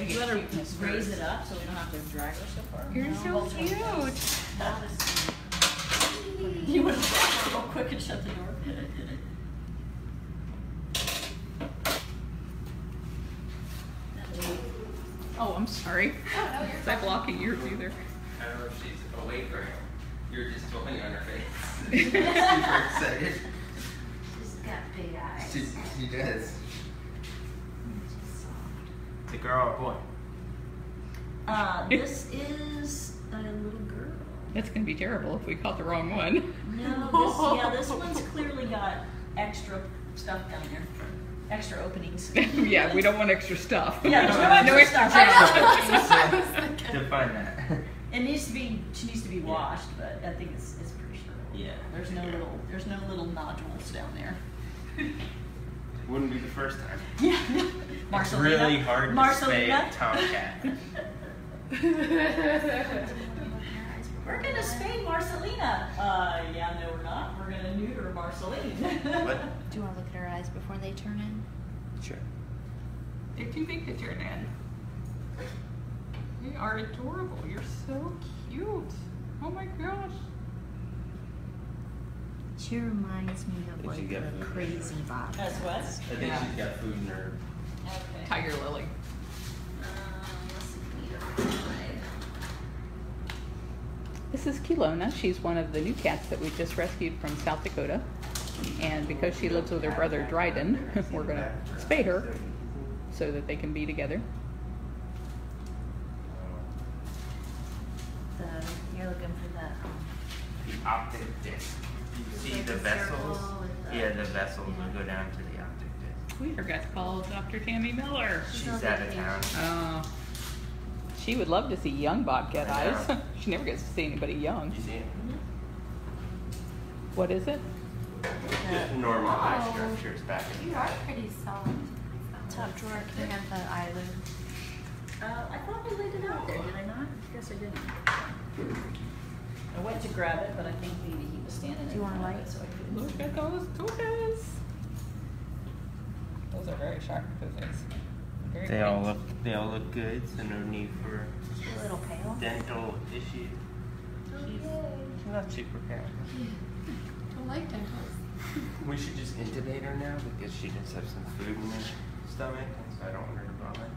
gotta get better cuteness raise first. it up so we don't have to drag her so far. You're so cute. You would have walked real quick and shut the door. Oh, I'm sorry. Oh, no, you're Was I blocking yours either? I don't know if she's awake or you're just falling on her face. Super excited. She's got big eyes. She does. It's a girl or a boy? This is a little girl. That's gonna be terrible if we caught the wrong one. No, this one's clearly got extra stuff down there. Extra openings. Yeah, we don't want extra stuff. Yeah, No no extra extra stuff. Define that. It needs to be, she needs to be washed, but I think it's pretty sure. Yeah. There's no little nodules down there. Wouldn't be the first time. Yeah. It's really hard to spay a tomcat. We're gonna spay Marcelina. Yeah, no, we're not. We're gonna neuter Marceline. What? Do you want to look at her eyes before they turn in? Sure. They're too big to turn in. They are adorable. You're so cute. Oh my gosh. She reminds me of Did you like get a food? crazy bobcat. That's what? I think Yeah. she's got food in her. Okay. Tiger Lily. Let's see, meter 5. This is Kewlona. She's one of the new cats that we just rescued from South Dakota. And because she lives with her brother Dryden, we're going to spay her so that they can be together. You're looking for the The optic disc. You see the vessels? Yeah, the vessels will go down to the optic disc. We forgot to call Dr. Tammy Miller. She's out of town. She would love to see young bobcat I eyes. know. She never gets to see anybody young. You see it? What is it? Just normal eye structures back in You the are eye. pretty solid. Top drawer, can you have the eyelid? I thought I laid it out there, did I not? Guess I didn't. I went to grab it, but I think maybe he was standing Do you in want a front of light? it, so I couldn't. Look at those toys. Those are very sharp. Those very They all look good, so no need for She's a little pale. dental issues. She's not super pale. Don't like dentals. We should just intubate her now because she does have some food in her stomach, and so I don't want her to vomit.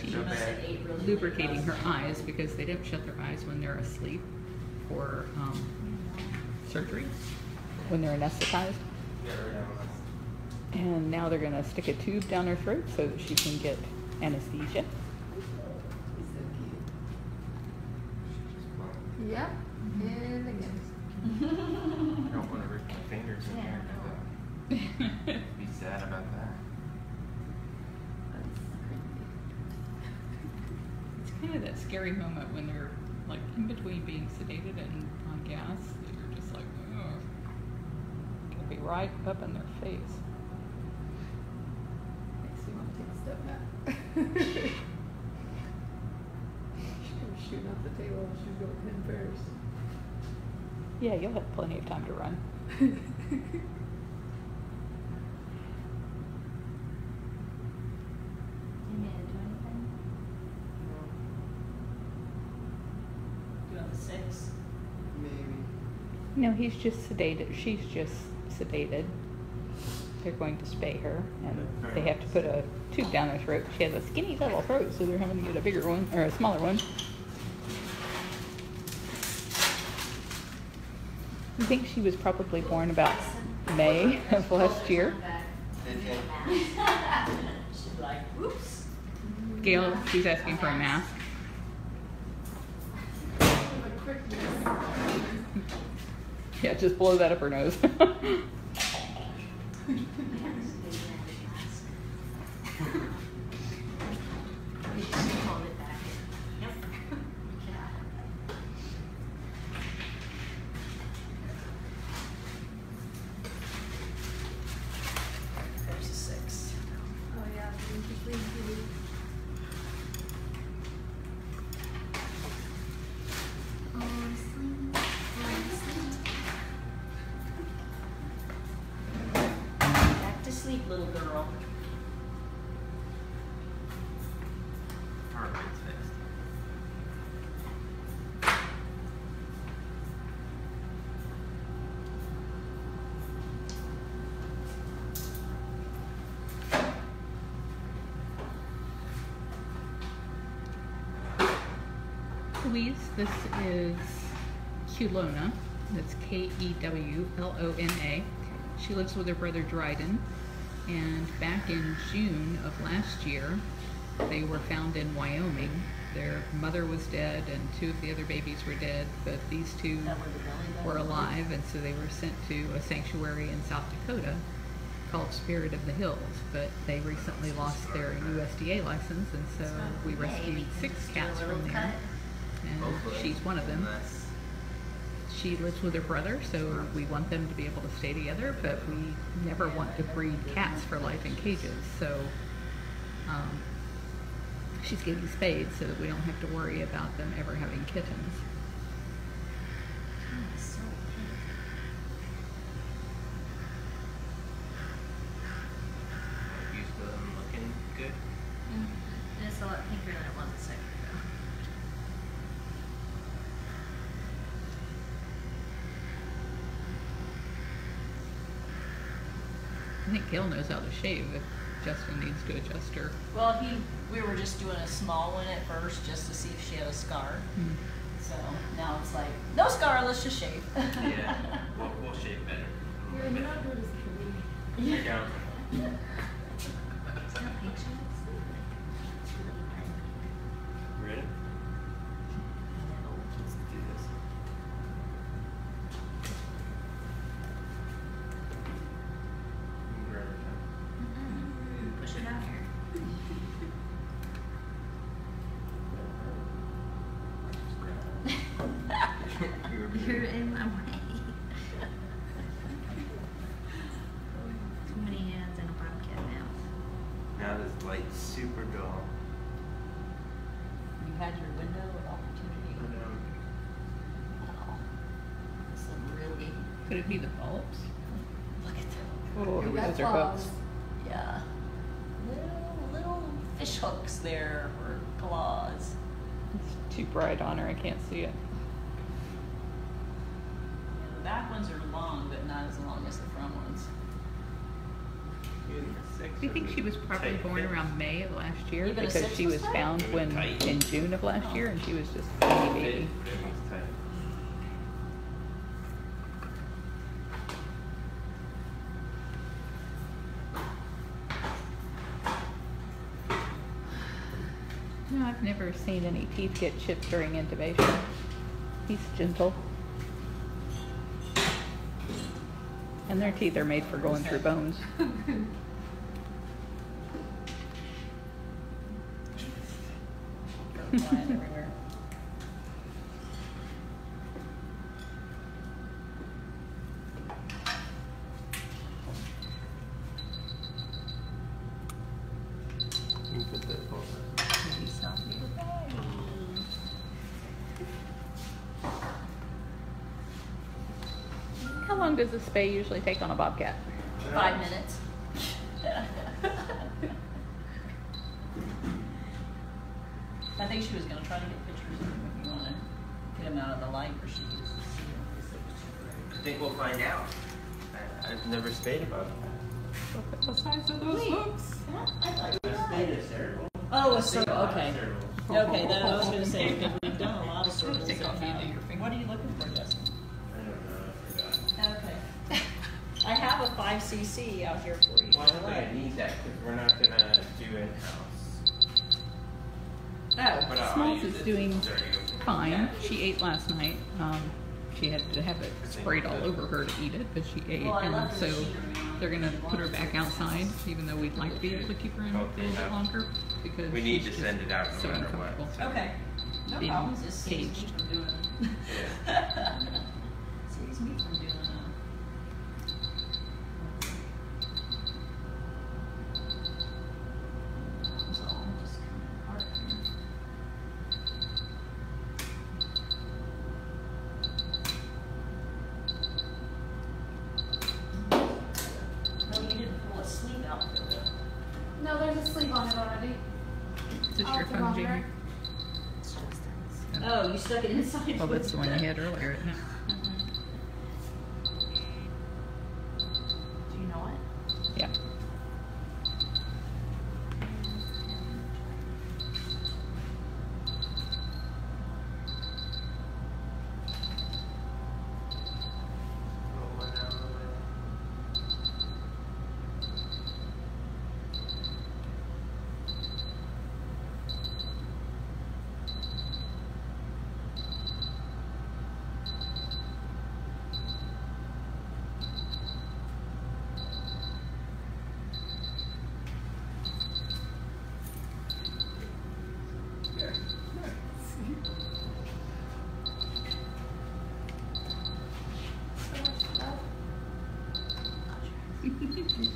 She so must have bad. ate really lubricating late her eyes because they don't shut their eyes when they're asleep for surgery, when they're anesthetized. Get her down with- And now they're going to stick a tube down her throat so that she can get anesthesia. Yep. And again. I don't want to rip my fingers in there. Be sad about that. It's kind of that scary moment when they're like in between being sedated and on gas. That you're just like, oh, gonna be right up in their face. Makes me want to take a step back. She's gonna shoot off the table and she's going in first. Yeah, you'll have plenty of time to run. You need to do anything? Do you want the 6? Maybe. No, he's just sedated. She's just sedated. They're going to spay her, and they have to put a tube down her throat. She has a skinny little throat, so they're having to get a bigger one or a smaller one. I think she was probably born about May of last year. She's like, whoops. Gail, she's asking for a mask. Yeah, just blow that up her nose. Hold it back. Yep. There's a 6. Oh yeah, interesting too. sweet little girl. Perfect fixed. Louise, this is Kewlona. That's Kewlona. She lives with her brother Dryden, and back in June of last year, they were found in Wyoming. Their mother was dead, and two of the other babies were dead, but these two were alive, and so they were sent to a sanctuary in South Dakota called Spirit of the Hills. But they recently lost their USDA license, and so we rescued 6 cats from there, and she's one of them. She lives with her brother, so we want them to be able to stay together, but we never want to breed cats for life in cages. So she's getting spayed so that we don't have to worry about them ever having kittens. You still looking good? It's a lot pinker than it was a second ago. I think Gail knows how to shave if Justin needs to adjust her. Well, we were just doing a small one at first just to see if she had a scar. So now it's like, no scar, let's just shave. Yeah, we'll shave better. You're not good as can You're down. It's not patience. Ready? Let's do this. Grab her tongue. Push it out here. You're in my way. Too many hands and a bobcat mouth. Now this light's super dull. You had your window of opportunity. Wow. This is really, Could it be the bulbs? look at that. Oh, You got those are claws. hooks. Yeah. Little fish hooks there, or claws. It's too bright on her, I can't see it. Yeah, the back ones are long, but not as long as the front ones. Do you think she was probably born around May of last year? Even a Because 6 she was was tight? found It was when tight. in June of last Oh. year, and she was just a baby baby. It was tight. No, I've never seen any teeth get chipped during intubation. He's gentle. And their teeth are made for going through bones. They're flying everywhere. You put that over. Maybe something to buy. How long does a spay usually take on a bobcat? 5 minutes. I think she was gonna try to get pictures of him if you wanna get him out of the light where she needs to see him. I think we'll find out. I've never spayed a bobcat. Look at the size of those hooks. I thought you I spayed a cerebral. Oh, a circle, okay. Cerebral. Okay, then I was gonna say, because we've done a lot of circles. Take off and the end of your finger. What are you looking for, Justin? I don't know, I forgot. Okay. I have a 5cc out here for you. Well, I don't think I need that because we're not gonna do in-house. Oh, But I'll Smalls use is it doing during- fine. Yeah. She ate last night. She had to have it sprayed all over her to eat it, but she ate. Well, I And love the so cheater now. they're gonna put her back outside, even though we'd like to be able to keep her in a little bit longer because We need she's to just send it out no so matter uncomfortable. what. Okay. No Being problem. Just saves me caged. from doing it. Yeah. Saves me from doing it. It's all just coming apart here. No, you didn't fall asleep Oh, you stuck it inside. Well, that's the one you had earlier, isn't it? Do you know it? Yeah. Roll one out of the way.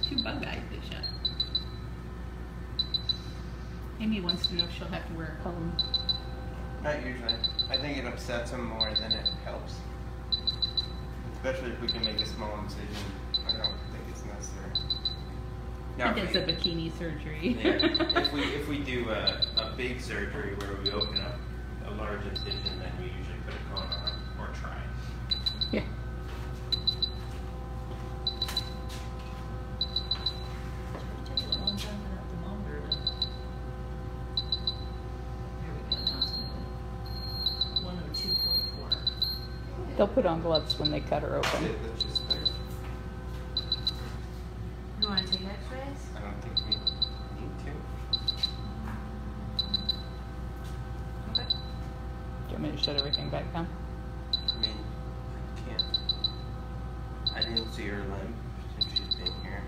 Two bug eyes they shut. Amy wants to know if she'll have to wear a comb. Not usually. I think it upsets them more than it helps. Especially if we can make a small incision. I don't think it's necessary. I think it's a bikini surgery. Yeah. If we do a big surgery where we open up a large incision, then we usually put a cone on or try. Yeah. Take a long time for that thermometer to. Here we go. Now it's moving. 102.4. They'll put on gloves when they cut her open. That's just clear. You want to take x-rays? I don't think we need to. Okay. Do you want me to shut everything back down? I mean, I can't. I didn't see her limp since she's been here.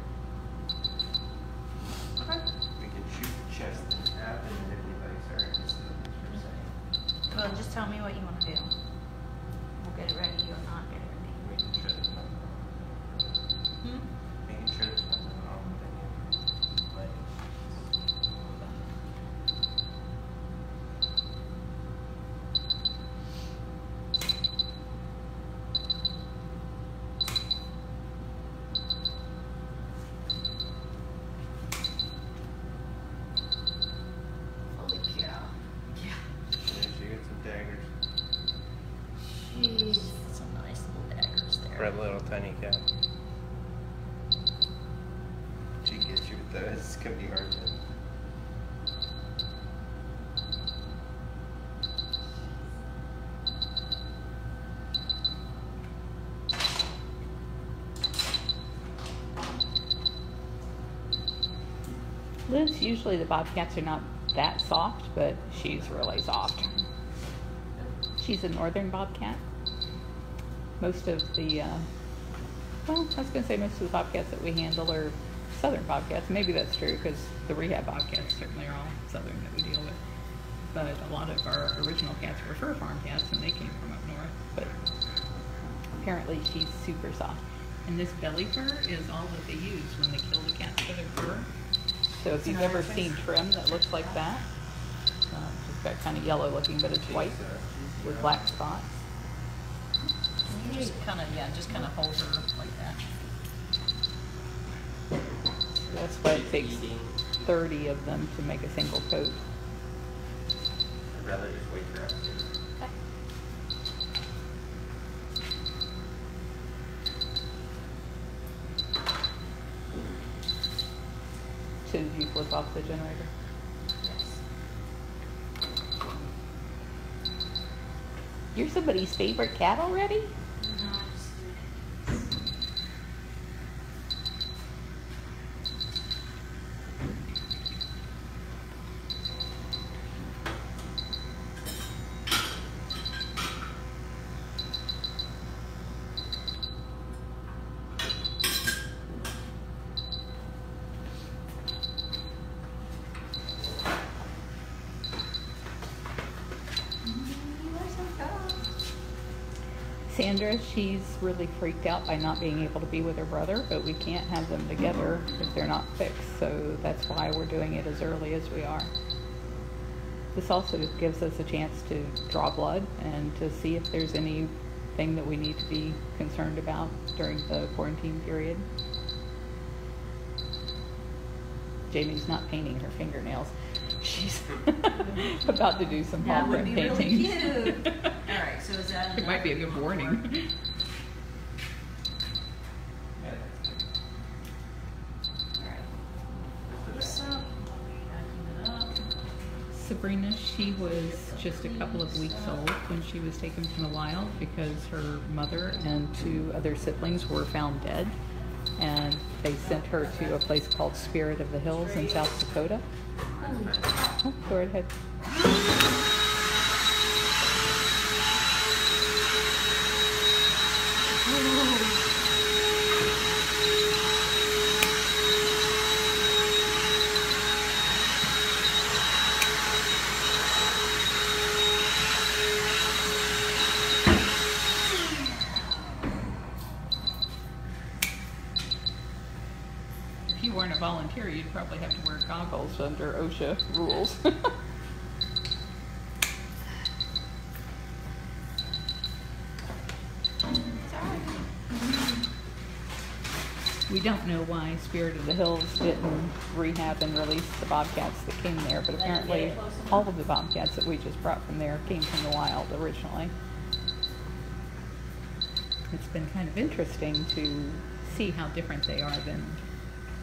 Okay. We can shoot the chest and abdomen if you'd like, sorry, just for saying. Well, just tell me what you want to do. We'll get it ready or not get it ready. Making sure there's nothing wrong. Hmm? Making sure there's nothing wrong with any legs. Holy cow. Yeah. Yeah, she got some daggers. Jeez. Some nice little daggers there. For a little tiny cat. She gets you with those, it's gonna be hard to. Liz, usually the bobcats are not that soft, but she's really soft. She's a northern bobcat. Most of the, well, I was going to say most of the bobcats that we handle are southern bobcats. Maybe that's true because the rehab bobcats certainly are all southern that we deal with. But a lot of our original cats were fur farm cats and they came from up north. But apparently she's super soft. And this belly fur is all that they use when they kill the cats for their fur. So if you've ever seen trim that looks like that, it's got kind of yellow looking, but it's white with black spots. You just kind of, yeah, just kind of hold her like that. That's why it takes 30 of them to make a single coat. I'd rather just wait for us. So did you flip off the generator? You're somebody's favorite cat already? Sandra, she's really freaked out by not being able to be with her brother, but we can't have them together if they're not fixed, so that's why we're doing it as early as we are. This also gives us a chance to draw blood and to see if there's anything that we need to be concerned about during the quarantine period. Jamie's not painting her fingernails. She's about to do some That would palm be print really painting. cute. might be a good warning. Sabrina, she was just a couple of weeks old when she was taken from the wild because her mother and 2 other siblings were found dead. And they sent her to a place called Spirit of the Hills in South Dakota. Oh, go right ahead. If you weren't a volunteer, you'd probably have to wear goggles under OSHA rules. We don't know why Spirit of the Hills didn't rehab and release the bobcats that came there, but apparently all of the bobcats that we just brought from there came from the wild originally. It's been kind of interesting to see how different they are than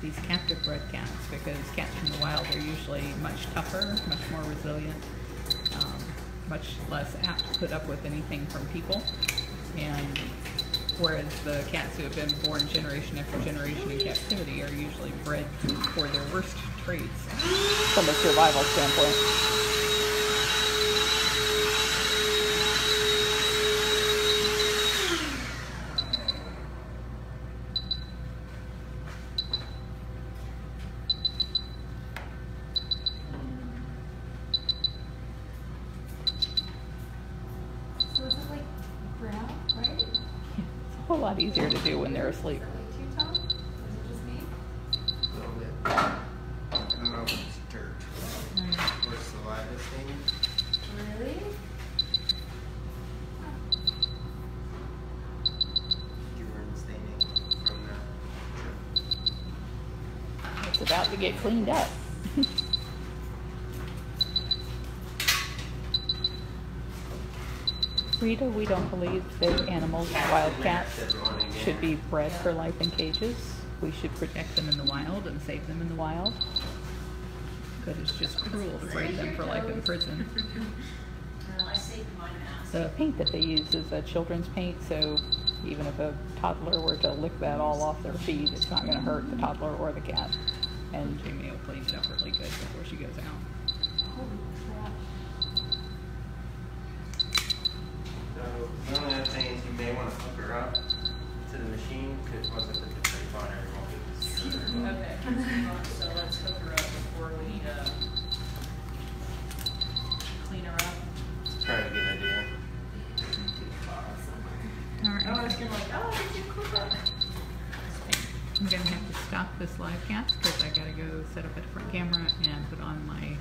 these captive bred cats, because cats from the wild are usually much tougher, much more resilient, much less apt to put up with anything from people. And whereas the cats who have been born generation after generation in captivity are usually bred for their worst traits from a survival standpoint. So is it like brown, right? Is It's a whole lot easier to do when they're asleep. it like two-tone? Or is it just me? A little bit. I don't know if it's dirt or saliva staining. Really? Urine staining from the It's about to get cleaned up. Rita, we don't believe that animals, wild cats, should be bred for life in cages. We should protect them in the wild and save them in the wild. But it's just cruel to breed them for life in prison. I saved my mask. The paint that they use is a children's paint, so even if a toddler were to lick that all off their feet, it's not going to hurt the toddler or the cat. And Jamie will clean it up really good before she goes out. Holy crap. So the only other thing is you may want to hook her up to the machine, because once I put the tape on her, it won't get Okay, so let's hook her up before we clean her up. It's probably a good idea. All right. I was gonna like, oh, did you cook up? I'm going to have to stop this live cast because I got to go set up a different camera and put on my